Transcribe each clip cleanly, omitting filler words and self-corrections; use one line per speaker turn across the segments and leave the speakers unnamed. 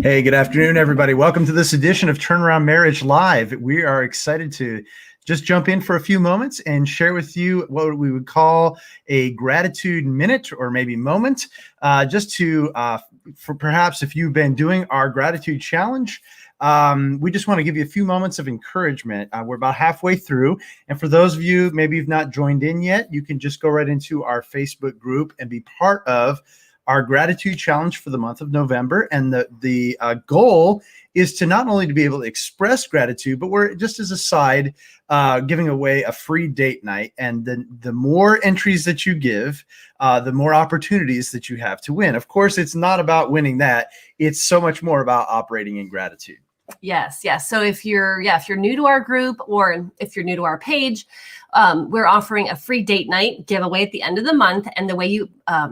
Hey, good afternoon, everybody. Welcome to this edition of Turnaround Marriage Live. We are excited to just jump in for a few moments and share with you what we would call a gratitude minute or maybe moment, just to, for perhaps if you've been doing our gratitude challenge, we just want to give you a few moments of encouragement. We're about halfway through. And for those of you, maybe you've not joined in yet, you can just go right into our Facebook group and be part of our gratitude challenge for the month of November. And the goal is to not only to be able to express gratitude, but we're just as a side giving away a free date night. And the more entries that you give, the more opportunities that you have to win. Of course, it's not about winning that. It's so much more about operating in gratitude.
Yes. So if you're new to our group or if you're new to our page, we're offering a free date night giveaway at the end of the month. And the way you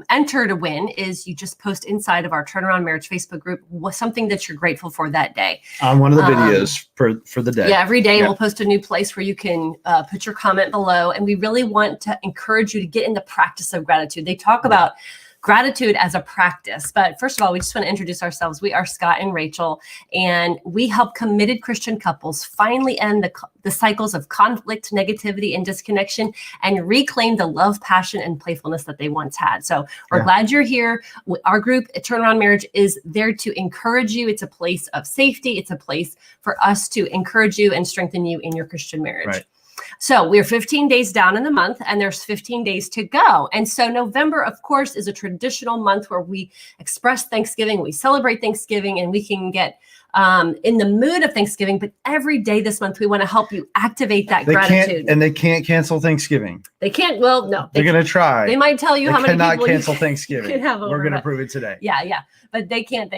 enter to win is you just post inside of our Turnaround Marriage Facebook group something that you're grateful for that day.
On one of the videos for the day.
Yeah, every day we'll post a new place where you can put your comment below. And we really want to encourage you to get in the practice of gratitude. They talk about gratitude as a practice. But first of all, we just want to introduce ourselves. We are Scott and Rachel, and we help committed Christian couples finally end the cycles of conflict, negativity, and disconnection and reclaim the love, passion, and playfulness that they once had. So we're glad you're here. Our group, Turnaround Marriage, is there to encourage you. It's a place of safety. It's a place for us to encourage you and strengthen you in your Christian marriage.
Right.
So we're 15 days down in the month and there's 15 days to go. And so November, of course, is a traditional month where we express Thanksgiving, we celebrate Thanksgiving, and we can get in the mood of Thanksgiving. But every day this month, we want to help you activate that gratitude.
And they can't cancel Thanksgiving.
They can't. Well, no.
They're going to try.
They might tell you how many people
cannot cancel Thanksgiving. We're going to prove it today.
Yeah. But they can't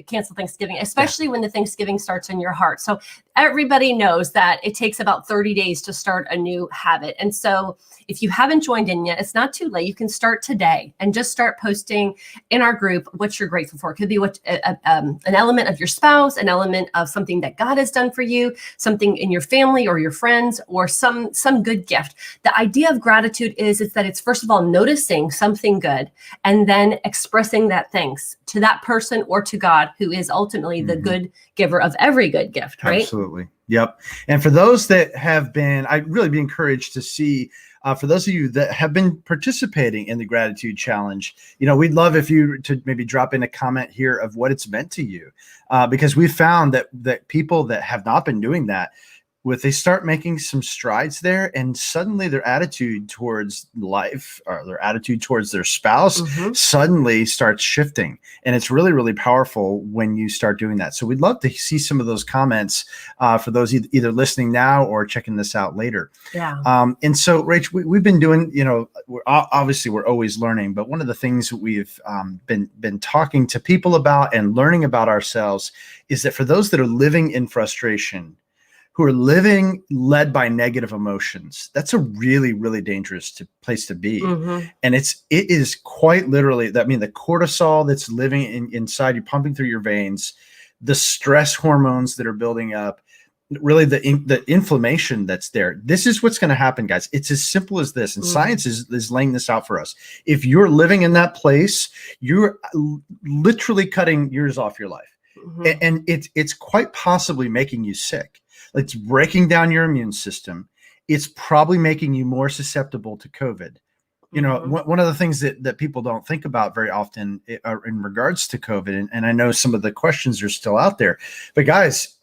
cancel Thanksgiving, especially when the Thanksgiving starts in your heart. So everybody knows that it takes about 30 days to start a new habit. And so if you haven't joined in yet, it's not too late. You can start today and just start posting in our group what you're grateful for. It could be an element of your spouse, an element of something that God has done for you, something in your family or your friends, or some good gift. The idea of gratitude is that it's first of all noticing something good and then expressing that thanks to that person or to God, who is ultimately the good giver of every good gift, right?
Absolutely. Yep. And for those that have been, I'd really be encouraged to see, for those of you that have been participating in the gratitude challenge, we'd love if you to maybe drop in a comment here of what it's meant to you, because we found that people that have not been doing that, they start making some strides there, and suddenly their attitude towards life or their attitude towards their spouse suddenly starts shifting. And it's really, really powerful when you start doing that. So we'd love to see some of those comments for those either listening now or checking this out later.
Yeah.
And so, Rach, we've been doing, we're always learning, but one of the things that we've been talking to people about and learning about ourselves is that for those that are living in frustration, who are living led by negative emotions, that's a really, really dangerous place to be. And it is quite literally, the cortisol that's living inside you, pumping through your veins, the stress hormones that are building up, really the inflammation that's there. This is what's going to happen, guys. It's as simple as this. And science is laying this out for us. If you're living in that place, you're literally cutting years off your life. And it's quite possibly making you sick. It's breaking down your immune system. It's probably making you more susceptible to COVID. One of the things that people don't think about very often in regards to COVID, and I know some of the questions are still out there, but guys,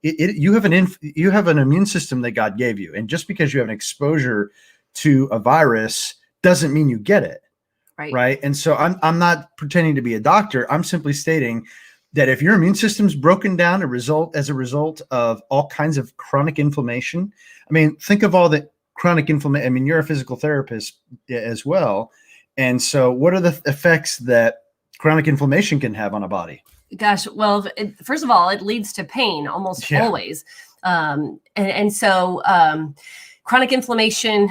you have an immune system that God gave you, and just because you have an exposure to a virus doesn't mean you get it, right? And so I'm not pretending to be a doctor. I'm simply stating that if your immune system's broken down as a result of all kinds of chronic inflammation, think of all the chronic inflammation. You're a physical therapist as well. And so what are the effects that chronic inflammation can have on a body?
Gosh, well, first of all, it leads to pain almost always. And so chronic inflammation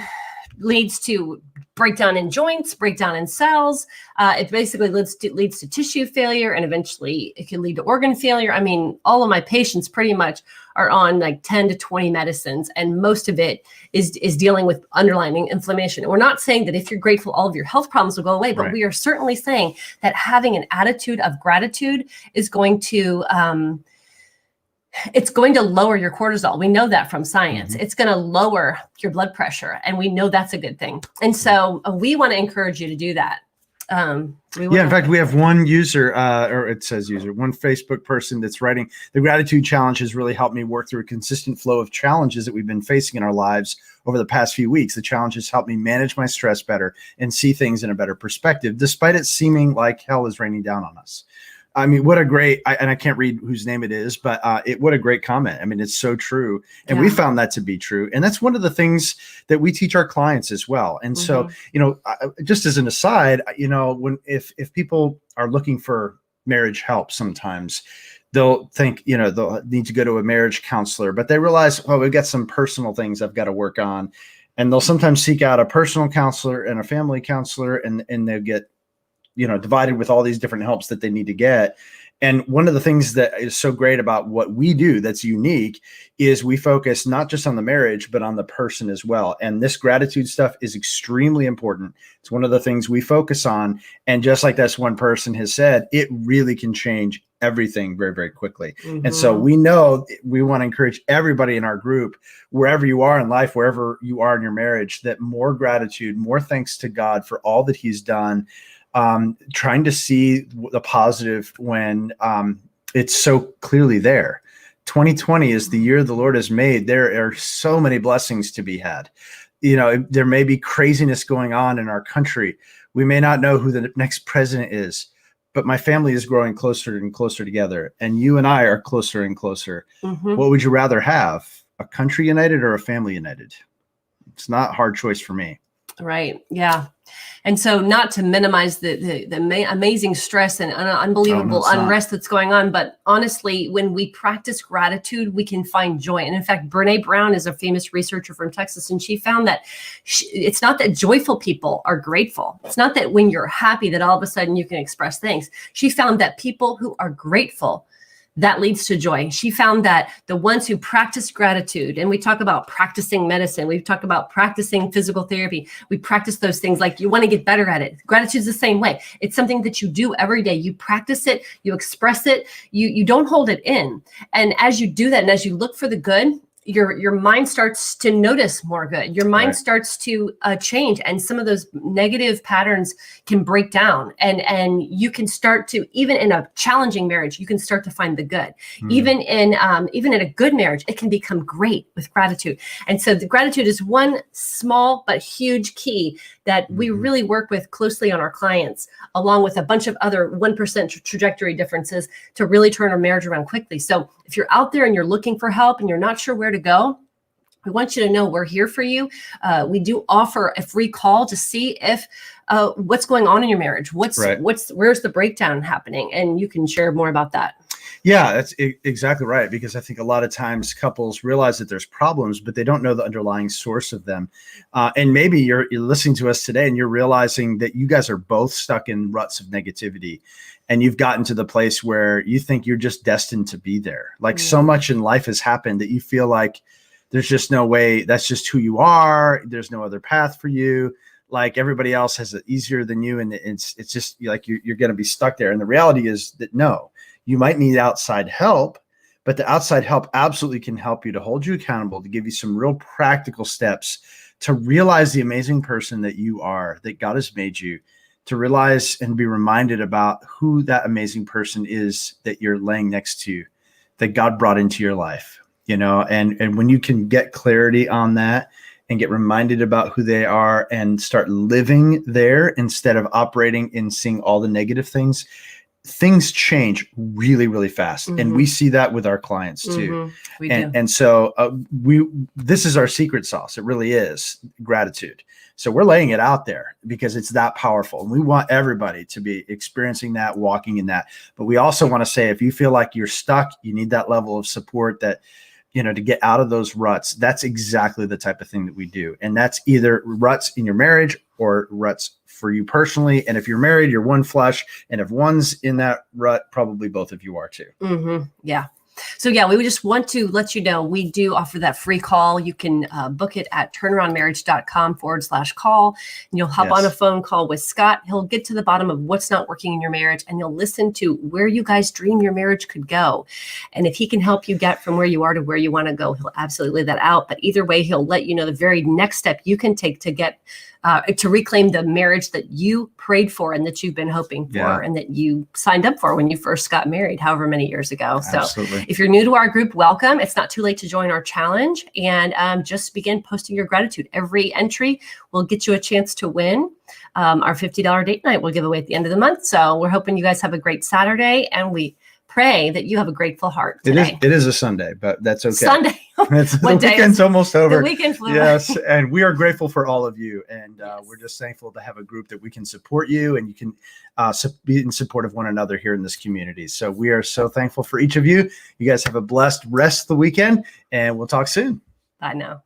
leads to breakdown in joints, breakdown in cells. It basically leads to tissue failure, and eventually it can lead to organ failure. I mean, all of my patients pretty much are on like 10 to 20 medicines, and most of it is dealing with underlying inflammation. And we're not saying that if you're grateful, all of your health problems will go away, but we are certainly saying that having an attitude of gratitude is going to it's going to lower your cortisol. We know that from science. It's going to lower your blood pressure, and we know that's a good thing. And so we want to encourage you to do that.
In fact, we have one user, or it says user, one Facebook person that's writing, the gratitude challenge has really helped me work through a consistent flow of challenges that we've been facing in our lives over the past few weeks. The challenge has helped me manage my stress better and see things in a better perspective, despite it seeming like hell is raining down on us. I mean, what a great, and I can't read whose name it is, but what a great comment. I mean, it's so true. And we found that to be true. And that's one of the things that we teach our clients as well. And so, just as an aside, if people are looking for marriage help, sometimes they'll think, they'll need to go to a marriage counselor, but they realize, oh, we've got some personal things I've got to work on. And they'll sometimes seek out a personal counselor and a family counselor, and they'll get divided with all these different helps that they need to get. And one of the things that is so great about what we do that's unique is we focus not just on the marriage, but on the person as well. And this gratitude stuff is extremely important. It's one of the things we focus on. And just like this one person has said, it really can change everything very, very quickly. And so we know we want to encourage everybody in our group, wherever you are in life, wherever you are in your marriage, that more gratitude, more thanks to God for all that he's done. Trying to see the positive when it's so clearly there. 2020 is the year the Lord has made. There are so many blessings to be had. There may be craziness going on in our country. We may not know who the next president is, but my family is growing closer and closer together, and you and I are closer and closer. What would you rather have? A country united or a family united? It's not a hard choice for me.
Right. Yeah. And so not to minimize the amazing stress and unbelievable unrest that's going on, but honestly, when we practice gratitude, we can find joy. And in fact, Brene Brown is a famous researcher from Texas, and she found that it's not that joyful people are grateful. It's not that when you're happy that all of a sudden you can express things. She found that people who are grateful, that leads to joy. She found that the ones who practice gratitude, and we talk about practicing medicine, we've talked about practicing physical therapy, we practice those things like you want to get better at it. Gratitude is the same way. It's something that you do every day. You practice it, you express it, you don't hold it in. And as you do that, and as you look for the good, your mind starts to notice more good. Your mind starts to change, and some of those negative patterns can break down. And you can start to, even in a challenging marriage, you can start to find the good. Even in a good marriage, it can become great with gratitude. And so the gratitude is one small but huge key that we really work with closely on our clients, along with a bunch of other 1% trajectory differences to really turn our marriage around quickly. So if you're out there and you're looking for help and you're not sure where to go, we want you to know we're here for you. We do offer a free call to see if what's going on in your marriage, where's the breakdown happening, and you can share more about that.
Yeah, that's exactly right. Because I think a lot of times couples realize that there's problems, but they don't know the underlying source of them. And maybe you're listening to us today and you're realizing that you guys are both stuck in ruts of negativity, and you've gotten to the place where you think you're just destined to be there. Like so much in life has happened that you feel like there's just no way. That's just who you are. There's no other path for you. Like everybody else has it easier than you. And it's just like you're going to be stuck there. And the reality is that no, you might need outside help, but the outside help absolutely can help you to hold you accountable, to give you some real practical steps to realize the amazing person that you are, that God has made you, to realize and be reminded about who that amazing person is that you're laying next to, that God brought into your life, and when you can get clarity on that and get reminded about who they are and start living there instead of operating and seeing all the negative things, things change really, really fast. And we see that with our clients too. We do. And so this is our secret sauce. It really is gratitude. So we're laying it out there because it's that powerful. And we want everybody to be experiencing that, walking in that. But we also want to say, if you feel like you're stuck, you need that level of support, that to get out of those ruts, that's exactly the type of thing that we do. And that's either ruts in your marriage or ruts for you personally. And if you're married, you're one flesh. And if one's in that rut, probably both of you are too.
Yeah. So yeah, we would just want to let you know, we do offer that free call. You can book it at turnaroundmarriage.com/call. And you'll hop on a phone call with Scott. He'll get to the bottom of what's not working in your marriage, and you'll listen to where you guys dream your marriage could go. And if he can help you get from where you are to where you want to go, he'll absolutely lay that out. But either way, he'll let you know the very next step you can take to get to reclaim the marriage that you prayed for and that you've been hoping for and that you signed up for when you first got married, however many years ago.
Absolutely.
So if you're new to our group, welcome. It's not too late to join our challenge, and just begin posting your gratitude. Every entry will get you a chance to win our $50 date night we'll give away at the end of the month. So we're hoping you guys have a great Saturday, and we pray that you have a grateful heart today.
It is a Sunday, but that's okay.
Sunday.
The weekend's almost over.
The weekend flew.
Yes, and we are grateful for all of you, and we're just thankful to have a group that we can support you, and you can be in support of one another here in this community. So we are so thankful for each of you. You guys have a blessed rest of the weekend, and we'll talk soon.
Bye now.